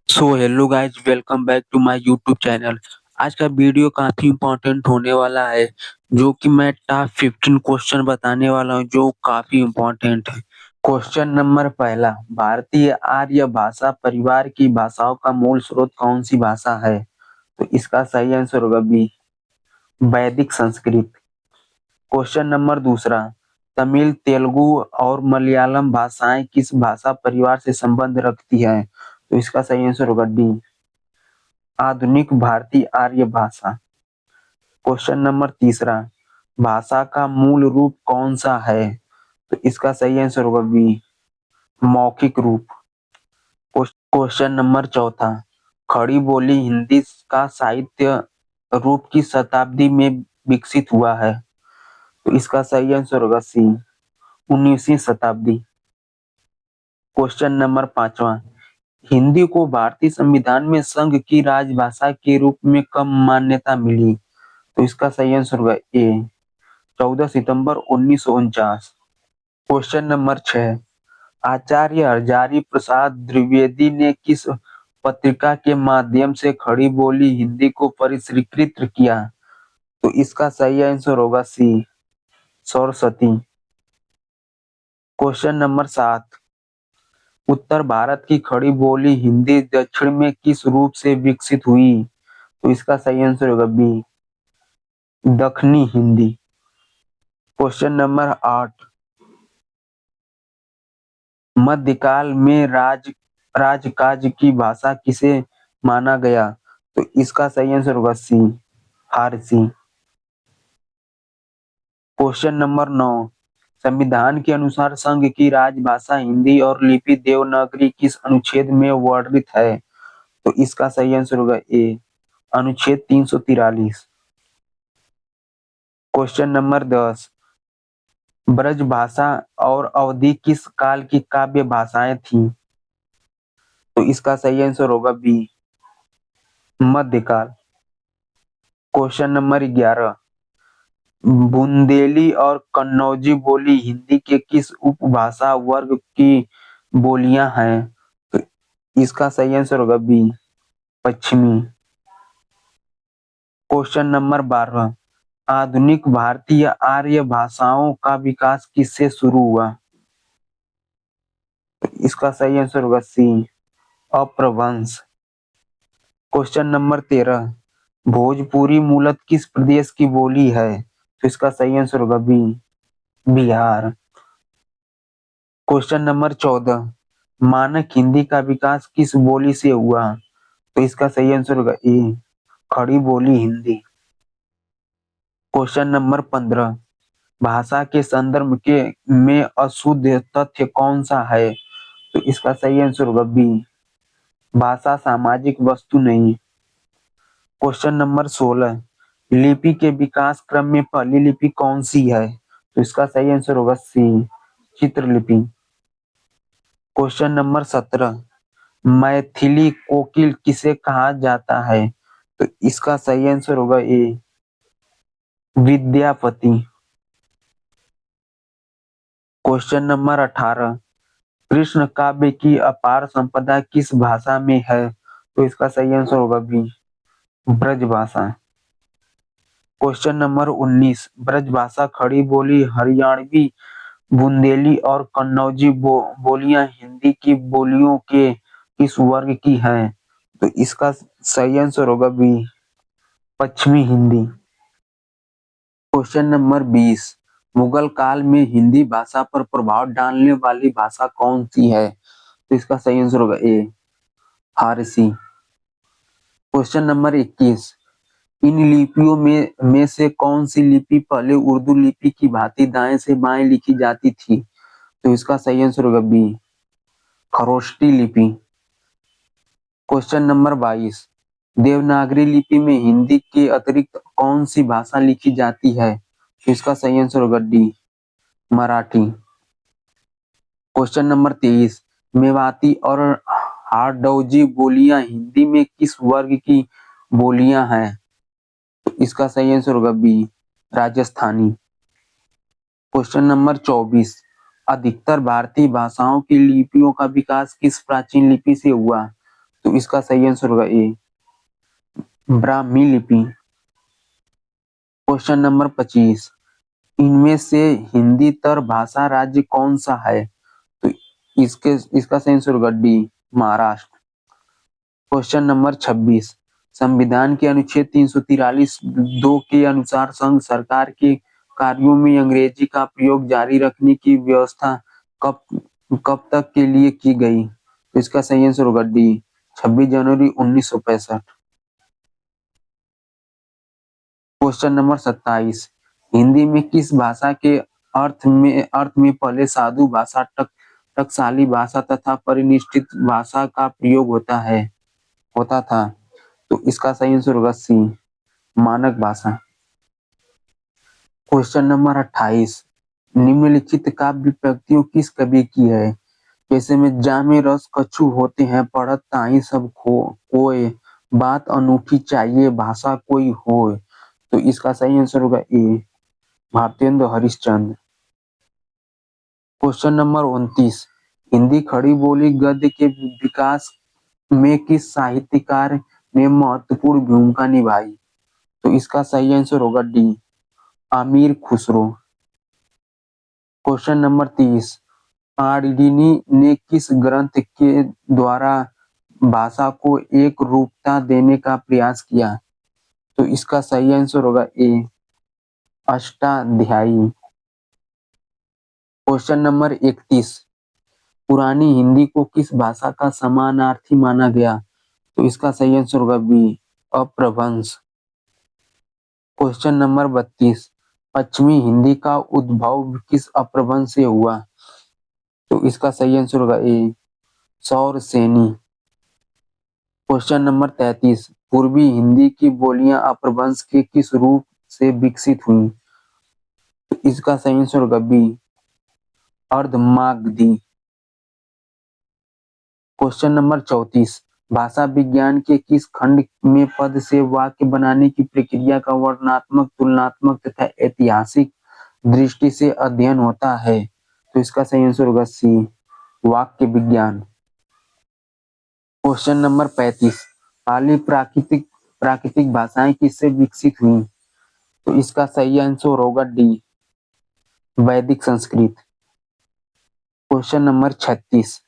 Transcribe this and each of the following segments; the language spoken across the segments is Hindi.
So hello guys, welcome back to my YouTube channel. आज का वीडियो काफी इम्पोर्टेंट होने वाला है, जो कि मैं टॉप 15 क्वेश्चन बताने वाला हूँ जो काफी इम्पोर्टेंट है। क्वेश्चन नंबर पहला, भारतीय आर्य भाषा परिवार की भाषाओं का मूल स्रोत कौन सी भाषा है? तो इसका सही आंसर होगा बी, वैदिक संस्कृत। क्वेश्चन नंबर दूसरा, तमिल, तेलुगु और मलयालम भाषाएं किस भाषा परिवार से संबंध रखती हैं? तो इसका सही आंसर होगा डी, आधुनिक भारतीय आर्य भाषा। क्वेश्चन नंबर तीसरा, भाषा का मूल रूप कौन सा है? तो इसका सही आंसर होगा बी, मौखिक रूप। क्वेश्चन नंबर चौथा, खड़ी बोली हिंदी का साहित्य रूप किस शताब्दी में विकसित हुआ है? तो इसका सही आंसर होगा सी, 19वीं शताब्दी। क्वेश्चन नंबर पांचवा, हिंदी को भारतीय संविधान में संघ की राजभाषा के रूप में कब मान्यता मिली? तो इसका सही आंसर होगा ए, 14 सितंबर 1949। क्वेश्चन नंबर 6, आचार्य हजारी प्रसाद द्विवेदी ने किस पत्रिका के माध्यम से खड़ी बोली हिंदी को परिष्कृत किया? तो इसका सही आंसर होगा सी, सरस्वती। क्वेश्चन नंबर 7, उत्तर भारत की खड़ी बोली हिंदी दक्षिण में किस रूप से विकसित हुई? तो इसका सही आंसर होगा बी, दक्षिणी हिंदी। क्वेश्चन नंबर 8, मध्यकाल में राजकाज की भाषा किसे माना गया? तो इसका सही आंसर होगा सी, फारसी। क्वेश्चन नंबर 9, संविधान के अनुसार संघ की राजभाषा हिंदी और लिपि देवनागरी किस अनुच्छेद में वर्णित है? तो इसका सही आंसर होगा ए, अनुच्छेद 343। क्वेश्चन नंबर 10, ब्रज भाषा और अवधी किस काल की काव्य भाषाएं थीं? तो इसका सही आंसर होगा बी, मध्यकाल। क्वेश्चन नंबर 11, बुंदेली और कन्नौजी बोली हिंदी के किस उपभाषा वर्ग की बोलियां हैं? तो इसका सही आंसर होगा बी, पश्चिमी। क्वेश्चन नंबर 12, आधुनिक भारतीय आर्य भाषाओं का विकास किससे शुरू हुआ? तो इसका सही आंसर होगा सी, अपभ्रंश। क्वेश्चन नंबर 13, भोजपुरी मूलतः किस प्रदेश की बोली है? तो इसका सही आंसर होगा बी, बिहार। क्वेश्चन नंबर 14, मानक हिंदी का विकास किस बोली से हुआ? तो इसका सही आंसर होगा ए, खड़ी बोली हिंदी। क्वेश्चन नंबर 15, भाषा के संदर्भ के में अशुद्ध तथ्य कौन सा है? तो इसका सही आंसर होगा बी, भाषा सामाजिक वस्तु नहीं। क्वेश्चन नंबर 16, लिपि के विकास क्रम में पहली लिपि कौन सी है? तो इसका सही आंसर होगा सी, चित्रलिपि। क्वेश्चन नंबर 17, मैथिली कोकिल किसे कहा जाता है? तो इसका सही आंसर होगा ए, विद्यापति। क्वेश्चन नंबर 18, कृष्ण काव्य की अपार संपदा किस भाषा में है? तो इसका सही आंसर होगा बी, ब्रज भाषा। क्वेश्चन नंबर 19, ब्रज भाषा खड़ी बोली हरियाणवी, बुंदेली और कन्नौजी बोलियां हिंदी की बोलियों के किस वर्ग की हैं? तो इसका सही आंसर होगा बी, पश्चिमी हिंदी। क्वेश्चन नंबर 20, मुगल काल में हिंदी भाषा पर प्रभाव डालने वाली भाषा कौन सी है? तो इसका सही आंसर होगा ए, फारसी। क्वेश्चन नंबर 21, इन लिपियों में से कौन सी लिपि पहले उर्दू लिपि की भांति दाएं से बाएं लिखी जाती थी? तो इसका सही आंसर होगा बी, खरोष्टी लिपि। क्वेश्चन नंबर 22, देवनागरी लिपि में हिंदी के अतिरिक्त कौन सी भाषा लिखी जाती है? तो इसका सही आंसर होगा D, Marathi. Question number 23, Mewati और हारडौजी बोलियां हिंदी में किस वर्ग की बोलियां हैं? तो इसका सही आंसर होगा बी, राजस्थानी। क्वेश्चन नंबर 24, अधिकतर भारतीय भाषाओं की लिपियों का विकास किस प्राचीन लिपि से हुआ? तो इसका सही आंसर होगा ए, ब्राह्मी लिपि। क्वेश्चन नंबर 25, इनमें से हिंदीतर भाषा राज्य कौन सा है? तो इसका सही आंसर होगा डी, महाराष्ट्र। क्वेश्चन नंबर 26, संविधान के अनुच्छेद 343 दो के अनुसार संघ सरकार के कार्यों में अंग्रेजी का प्रयोग जारी रखने की व्यवस्था कब कब तक के लिए की गई? तो इसका सही आंसर होगा डी, 26 जनवरी 1965। क्वेश्चन नंबर 27, हिंदी में किस भाषा के अर्थ में पहले साधु भाषा, टकसाली भाषा तथा परिनिष्ठित भाषा का प्रयोग होता था? तो इसका सही आंसर होगा सी, मानक भाषा। क्वेश्चन नंबर 28, निम्नलिखित काव्य पंक्तियों किस कवि की है? जैसे में जामे रस कछु होते हैं, पढ़त ताहि सब कोय, बात अनूठी चाहिए भाषा कोई होय। तो इसका सही आंसर होगा ए, भारतेंदु हरिश्चंद्र। क्वेश्चन नंबर 29, हिंदी खड़ी बोली गद्य के विकास में किस साहित्यकार ने महत्वपूर्ण भूमिका निभाई? तो इसका सही आंसर होगा D, Aamir Khusro. Question number 30, Panini ने किस ग्रंथ के द्वारा भाषा को एक रूपता देने का प्रयास किया? तो इसका सही आंसर होगा ए, अष्टाध्यायी। क्वेश्चन नंबर 31, पुरानी हिंदी को किस भाषा का समानार्थी माना गया? तो इसका सही आंसर होगा बी, अपभ्रंश। क्वेश्चन नंबर 32, पश्चिमी हिंदी का उद्भव किस अपभ्रंश से हुआ? तो इसका सही आंसर होगा ए, सौरसेनी। क्वेश्चन नंबर 33, पूर्वी हिंदी की बोलियां अपभ्रंश के किस रूप से विकसित हुई? तो इसका सही आंसर होगा बी, अर्धमागधी। क्वेश्चन नंबर 34, भाषा विज्ञान के किस खंड में पद से वाक्य बनाने की प्रक्रिया का वर्णनात्मक, तुलनात्मक तथा ऐतिहासिक दृष्टि से अध्ययन होता है? तो इसका सही आंसर होगा सी, वाक्य विज्ञान। क्वेश्चन नंबर 35, पाली प्राकृतिक भाषाएं किससे विकसित हुई? तो इसका सही आंसर होगा डी, वैदिक संस्कृत। क्वेश्चन नंबर 36,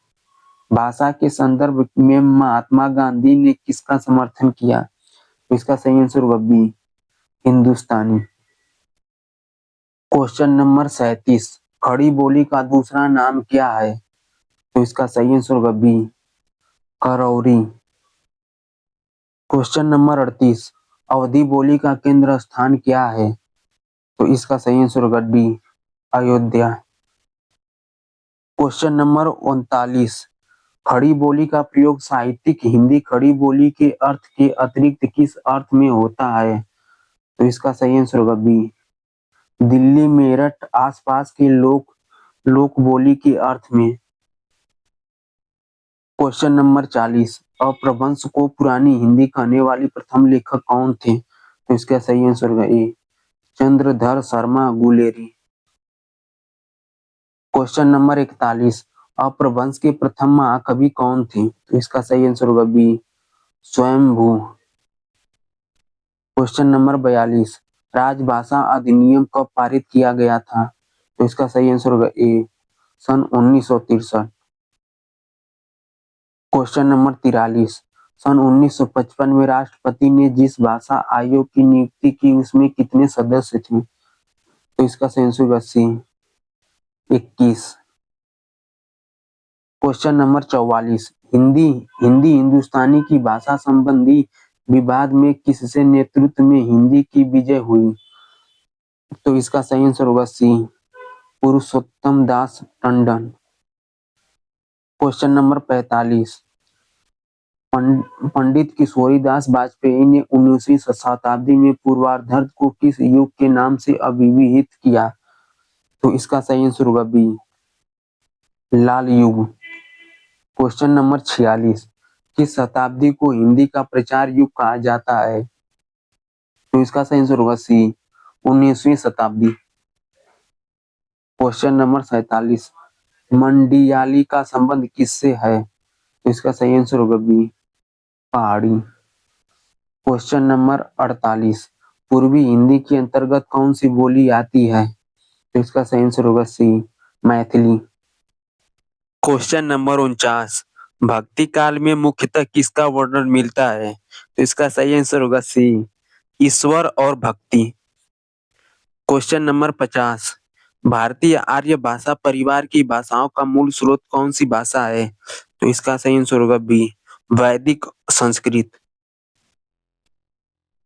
भाषा के संदर्भ में महात्मा गांधी ने किसका समर्थन किया? तो इसका सही आंसर होगा बी, हिंदुस्तानी। क्वेश्चन नंबर 37, खड़ी बोली का दूसरा नाम क्या है? तो इसका सही आंसर होगा बी, करौरी। क्वेश्चन नंबर 38, अवधी बोली का केंद्र स्थान क्या है? तो इसका सही आंसर होगा डी, अयोध्या। क्वेश्चन नंबर 39, खड़ी बोली का प्रयोग साहित्यिक हिंदी खड़ी बोली के अर्थ के अतिरिक्त किस अर्थ में होता है? तो इसका सही आंसर होगा बी, दिल्ली मेरठ आसपास के लोक बोली के अर्थ में। क्वेश्चन नंबर 40, अपभ्रंश को पुरानी हिंदी कहने वाली प्रथम लेखक कौन थे? तो इसका सही आंसर होगा ए, चंद्रधर शर्मा गुलेरी। क्वेश्चन नंबर 41, अपभ्रंश के प्रथम महाकवि कौन थे? तो इसका सही आंसर होगा बी, स्वयंभू। क्वेश्चन नंबर 42, राजभाषा अधिनियम कब पारित किया गया था? तो इसका सही आंसर होगा ए, सन 1963। क्वेश्चन नंबर 43, सन 1955 में राष्ट्रपति ने जिस भाषा आयोग की नियुक्ति की उसमें कितने सदस्य थे? तो इसका सही आंसर होगा सी, 21। क्वेश्चन नंबर 44, हिंदी हिंदी हिंदुस्तानी की भाषा संबंधी विवाद में किससे नेतृत्व में हिंदी की विजय हुई? तो इसका सही आंसर होगा सी, पुरुषोत्तम दास टंडन। क्वेश्चन नंबर 45, पंडित किशोरीदास वाजपेयी ने 19वीं शताब्दी में पूर्वार्ध को किस युग के नाम से अभिहित किया? तो इसका सही आंसर होगा बी, लाल युग। क्वेश्चन नंबर 46, किस शताब्दी को हिंदी का प्रचार युग कहा जाता है? तो इसका सही आंसर होगा सी, 19वीं शताब्दी। क्वेश्चन नंबर 47, मंडियाली का संबंध किससे है? तो इसका सही आंसर होगा बी, पहाड़ी। क्वेश्चन नंबर 48, पूर्वी हिंदी के अंतर्गत कौन सी बोली आती है? तो इसका सही आंसर होगा सी, मैथिली। क्वेश्चन नंबर 49, भक्ति काल में मुख्यतः किसका वर्णन मिलता है? तो इसका सही आंसर होगा सी, ईश्वर और भक्ति। क्वेश्चन नंबर 50, भारतीय आर्य भाषा परिवार की भाषाओं का मूल स्रोत कौन सी भाषा है? तो इसका सही आंसर होगा बी, वैदिक संस्कृत।